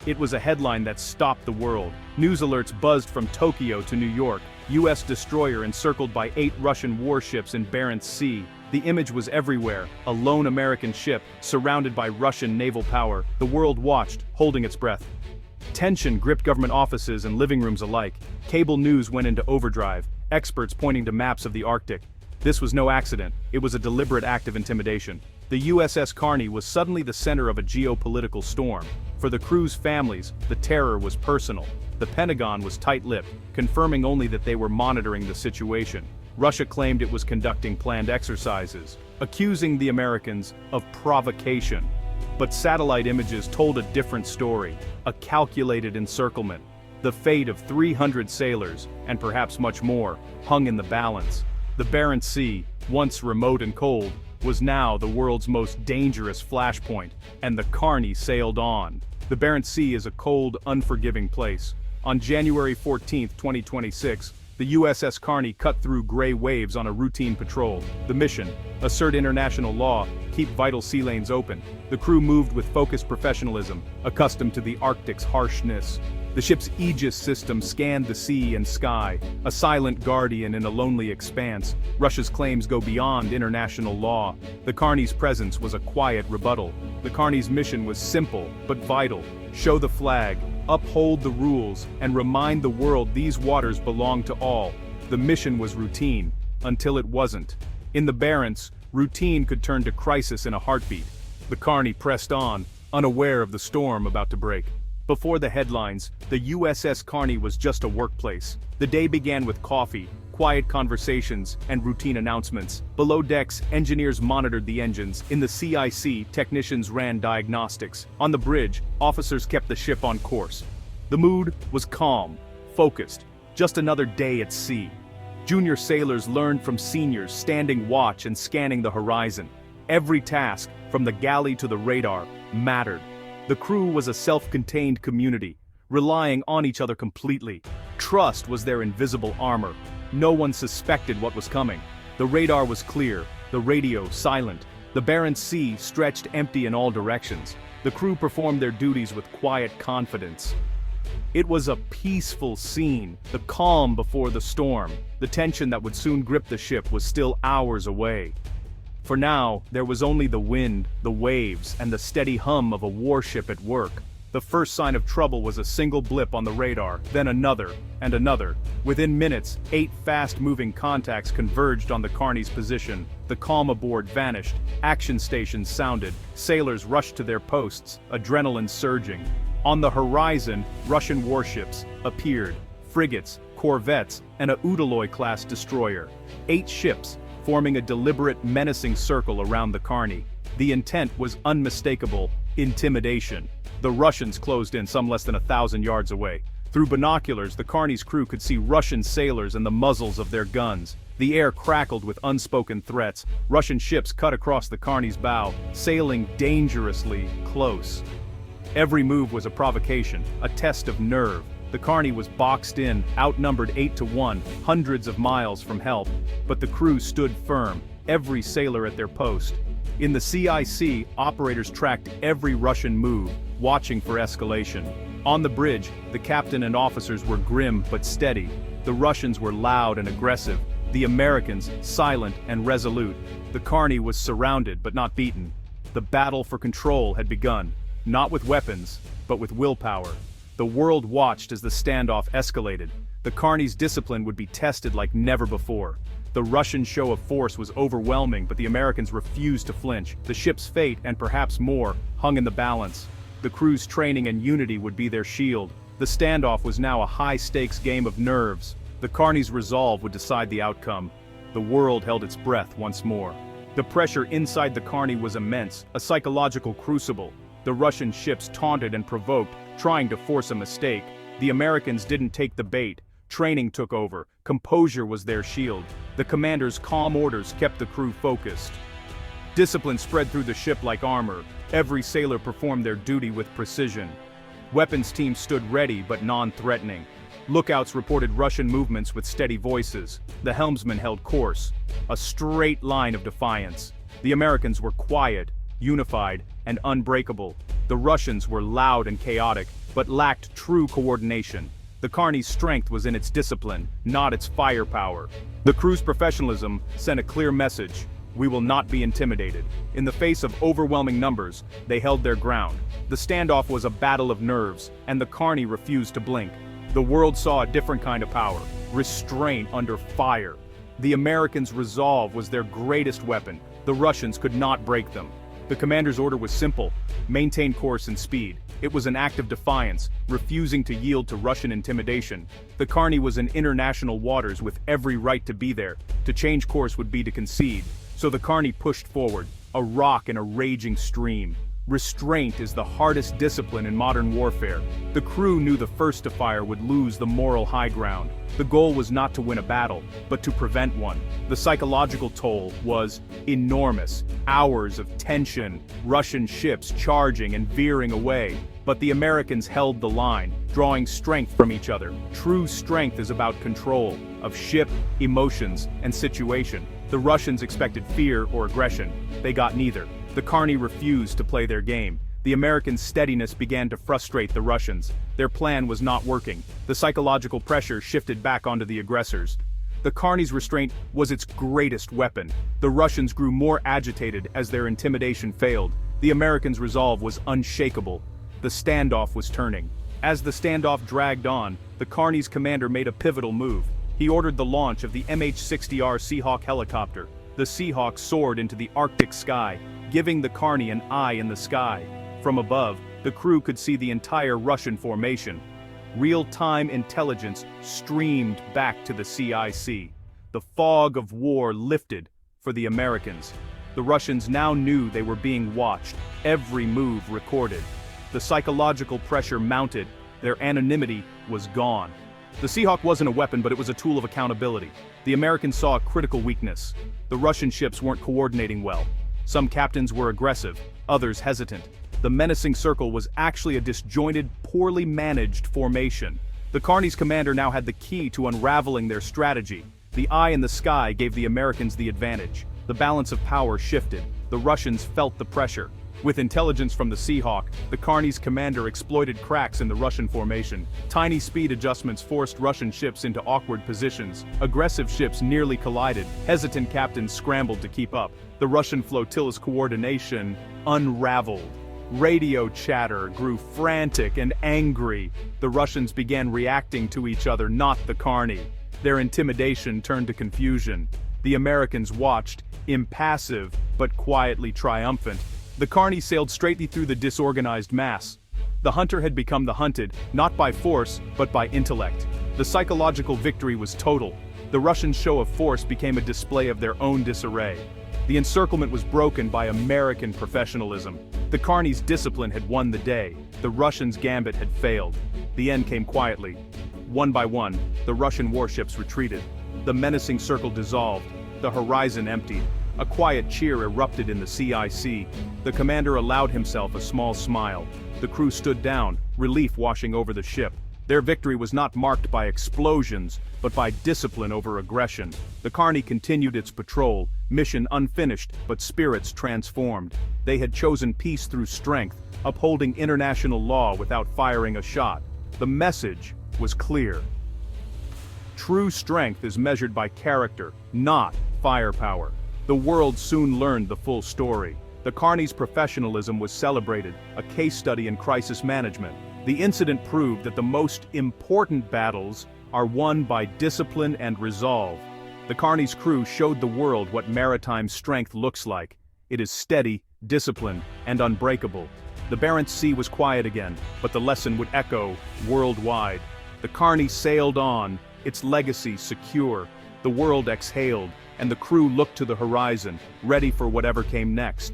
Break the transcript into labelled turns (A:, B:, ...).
A: It was a headline that stopped the world. News alerts buzzed from Tokyo to New York. U.S. destroyer encircled by 8 Russian warships in Barents Sea. The image was everywhere, a lone American ship, surrounded by Russian naval power. The world watched, holding its breath. Tension gripped government offices and living rooms alike. Cable news went into overdrive, experts pointing to maps of the Arctic. This was no accident, it was a deliberate act of intimidation. The USS Carney was suddenly the center of a geopolitical storm. For the crew's families, the terror was personal. The Pentagon was tight-lipped, confirming only that they were monitoring the situation. Russia claimed it was conducting planned exercises, accusing the Americans of provocation. But satellite images told a different story, a calculated encirclement. The fate of 300 sailors, and perhaps much more, hung in the balance. The Barents Sea, once remote and cold, was now the world's most dangerous flashpoint, and the Carney sailed on. The Barents Sea is a cold, unforgiving place. On January 14, 2026, the USS Carney cut through gray waves on a routine patrol. The mission: assert international law, keep vital sea lanes open. The crew moved with focused professionalism, accustomed to the Arctic's harshness. The ship's Aegis system scanned the sea and sky, a silent guardian in a lonely expanse. Russia's claims go beyond international law. The Carney's presence was a quiet rebuttal. The Carney's mission was simple, but vital. Show the flag, uphold the rules, and remind the world these waters belong to all. The mission was routine, until it wasn't. In the Barents, routine could turn to crisis in a heartbeat. The Carney pressed on, unaware of the storm about to break. Before the headlines, the USS Carney was just a workplace. The day began with coffee, quiet conversations, and routine announcements. Below decks, engineers monitored the engines. In the CIC, technicians ran diagnostics. On the bridge, officers kept the ship on course. The mood was calm, focused, just another day at sea. Junior sailors learned from seniors, standing watch and scanning the horizon. Every task, from the galley to the radar, mattered. The crew was a self-contained community, relying on each other completely. Trust was their invisible armor. No one suspected what was coming. The radar was clear, the radio silent. The Barents Sea stretched empty in all directions. The crew performed their duties with quiet confidence. It was a peaceful scene, the calm before the storm. The tension that would soon grip the ship was still hours away. For now, there was only the wind, the waves, and the steady hum of a warship at work. The first sign of trouble was a single blip on the radar, then another, and another. Within minutes, 8 fast-moving contacts converged on the Carney's position. The calm aboard vanished, action stations sounded, sailors rushed to their posts, adrenaline surging. On the horizon, Russian warships appeared, frigates, corvettes, and a Udaloy-class destroyer. 8 ships, forming a deliberate, menacing circle around the Carney. The intent was unmistakable: intimidation. The Russians closed in some less than 1,000 yards away. Through binoculars, the Carney's crew could see Russian sailors and the muzzles of their guns. The air crackled with unspoken threats. Russian ships cut across the Carney's bow, sailing dangerously close. Every move was a provocation, a test of nerve. The Carney was boxed in, outnumbered 8-1, hundreds of miles from help. But the crew stood firm, every sailor at their post. In the CIC, operators tracked every Russian move, watching for escalation. On the bridge, the captain and officers were grim but steady. The Russians were loud and aggressive, the Americans silent and resolute. The Carney was surrounded but not beaten. The battle for control had begun, not with weapons, but with willpower. The world watched as the standoff escalated. The Carney's discipline would be tested like never before. The Russian show of force was overwhelming, but the Americans refused to flinch. The ship's fate, and perhaps more, hung in the balance. The crew's training and unity would be their shield. The standoff was now a high-stakes game of nerves. The Carney's resolve would decide the outcome. The world held its breath once more. The pressure inside the Carney was immense, a psychological crucible. The Russian ships taunted and provoked, trying to force a mistake. The Americans didn't take the bait. Training took over. Composure was their shield. The commander's calm orders kept the crew focused. Discipline spread through the ship like armor. Every sailor performed their duty with precision. Weapons teams stood ready but non-threatening. Lookouts reported Russian movements with steady voices. The helmsman held course, a straight line of defiance. The Americans were quiet, unified, and unbreakable. The Russians were loud and chaotic, but lacked true coordination. The Carney's strength was in its discipline, not its firepower. The crew's professionalism sent a clear message: we will not be intimidated. In the face of overwhelming numbers, they held their ground. The standoff was a battle of nerves, and the Carney refused to blink. The world saw a different kind of power: restraint under fire. The Americans' resolve was their greatest weapon. The Russians could not break them. The commander's order was simple: maintain course and speed. It was an act of defiance, refusing to yield to Russian intimidation. The Carney was in international waters with every right to be there. To change course would be to concede. So the Carney pushed forward, a rock in a raging stream. Restraint is the hardest discipline in modern warfare. The crew knew the first to fire would lose the moral high ground. The goal was not to win a battle, but to prevent one. The psychological toll was enormous. Hours of tension, Russian ships charging and veering away. But the Americans held the line, drawing strength from each other. True strength is about control of ship, emotions, and situation. The Russians expected fear or aggression. They got neither. The Carney refused to play their game. The Americans' steadiness began to frustrate the Russians. Their plan was not working. The psychological pressure shifted back onto the aggressors. The Carney's restraint was its greatest weapon. The Russians grew more agitated as their intimidation failed. The Americans' resolve was unshakable. The standoff was turning. As the standoff dragged on, the Carney's commander made a pivotal move. He ordered the launch of the MH-60R Seahawk helicopter. The Seahawk soared into the Arctic sky, giving the Carney an eye in the sky. From above, the crew could see the entire Russian formation. Real-time intelligence streamed back to the CIC. The fog of war lifted for the Americans. The Russians now knew they were being watched, every move recorded. The psychological pressure mounted, their anonymity was gone. The Seahawk wasn't a weapon, but it was a tool of accountability. The Americans saw a critical weakness. The Russian ships weren't coordinating well. Some captains were aggressive, others hesitant. The menacing circle was actually a disjointed, poorly managed formation. The Carney's commander now had the key to unraveling their strategy. The eye in the sky gave the Americans the advantage. The balance of power shifted. The Russians felt the pressure. With intelligence from the Seahawk, the Carney's commander exploited cracks in the Russian formation. Tiny speed adjustments forced Russian ships into awkward positions. Aggressive ships nearly collided. Hesitant captains scrambled to keep up. The Russian flotilla's coordination unraveled. Radio chatter grew frantic and angry. The Russians began reacting to each other, not the Carney. Their intimidation turned to confusion. The Americans watched, impassive but quietly triumphant. The Carney sailed straightly through the disorganized mass. The hunter had become the hunted, not by force, but by intellect. The psychological victory was total. The Russian show of force became a display of their own disarray. The encirclement was broken by American professionalism. The Carney's discipline had won the day. The Russians' gambit had failed. The end came quietly. One by one, the Russian warships retreated. The menacing circle dissolved. The horizon emptied. A quiet cheer erupted in the CIC. The commander allowed himself a small smile. The crew stood down, relief washing over the ship. Their victory was not marked by explosions, but by discipline over aggression. The Carney continued its patrol, mission unfinished, but spirits transformed. They had chosen peace through strength, upholding international law without firing a shot. The message was clear. True strength is measured by character, not firepower. The world soon learned the full story. The Carney's professionalism was celebrated, a case study in crisis management. The incident proved that the most important battles are won by discipline and resolve. The Carney's crew showed the world what maritime strength looks like. It is steady, disciplined, and unbreakable. The Barents Sea was quiet again, but the lesson would echo worldwide. The Carney sailed on, its legacy secure. The world exhaled, and the crew looked to the horizon, ready for whatever came next.